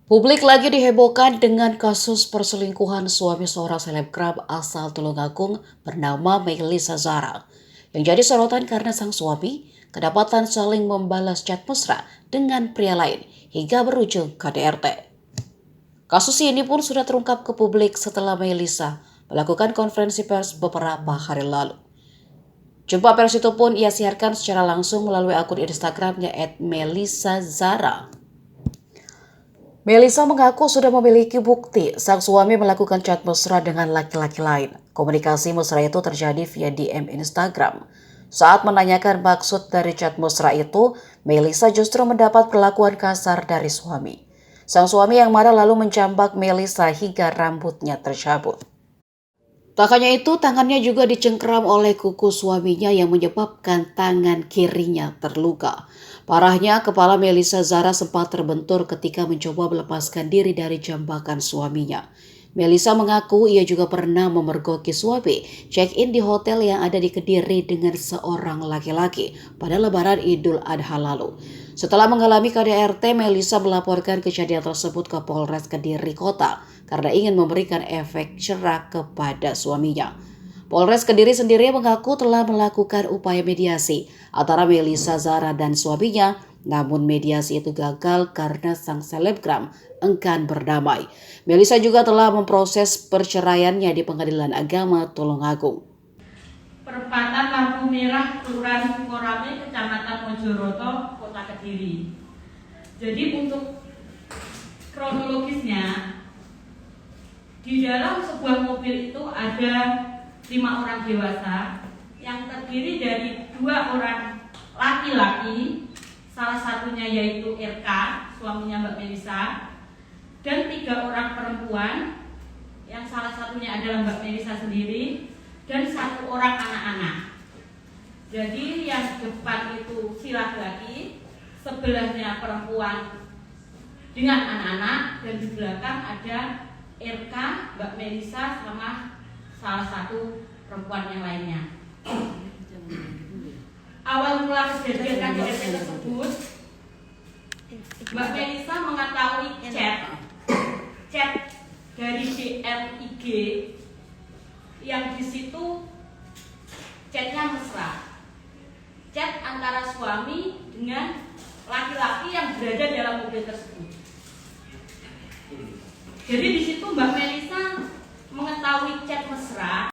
Publik lagi dihebohkan dengan kasus perselingkuhan suami seorang selebgram asal Tulungagung bernama Melisa Zara. Yang jadi sorotan karena sang suami kedapatan saling membalas chat mesra dengan pria lain hingga berujung KDRT. Kasus ini pun sudah terungkap ke publik setelah Melisa melakukan konferensi pers beberapa hari lalu. Jumpa pers itu pun ia siarkan secara langsung melalui akun Instagramnya @melisazara. Melisa mengaku sudah memiliki bukti sang suami melakukan chat mesra dengan laki-laki lain. Komunikasi mesra itu terjadi via DM Instagram. Saat menanyakan maksud dari chat mesra itu, Melisa justru mendapat perlakuan kasar dari suami. Sang suami yang marah lalu mencambak Melisa hingga rambutnya tercabut. Tak hanya itu, tangannya juga dicengkram oleh kuku suaminya yang menyebabkan tangan kirinya terluka. Parahnya, kepala Melisa Zara sempat terbentur ketika mencoba melepaskan diri dari jambakan suaminya. Melisa mengaku ia juga pernah memergoki suami check-in di hotel yang ada di Kediri dengan seorang laki-laki pada Lebaran Idul Adha lalu. Setelah mengalami KDRT, Melisa melaporkan kejadian tersebut ke Polres Kediri Kota karena ingin memberikan efek jerah kepada suaminya. Polres Kediri sendiri mengaku telah melakukan upaya mediasi antara Melisa Zara dan suaminya, namun mediasi itu gagal karena sang selebgram enggan berdamai. Melisa juga telah memproses perceraiannya di Pengadilan Agama Tulungagung. Perempatan lampu merah Kelurahan Sukorame, Kecamatan Mojoroto, Kota Kediri. Jadi untuk kronologisnya, di dalam sebuah mobil itu ada 5 orang dewasa yang terdiri dari 2 orang laki-laki, salah satunya yaitu RK, suaminya Mbak Melisa, dan 3 orang perempuan yang salah satunya adalah Mbak Melisa sendiri, dan 1 orang anak-anak. Jadi yang depan itu si laki-laki, sebelahnya perempuan dengan anak-anak, dan di belakang ada RK, Mbak Melisa, sama salah satu perempuan yang lainnya. Awal mula kejadian KDRT tersebut, Mbak Melisa mengetahui chat dari DM IG yang di situ chatnya mesra, chat antara suami dengan laki-laki yang berada dalam mobil tersebut. Jadi di situ Mbak Melisa mengetahui chat mesra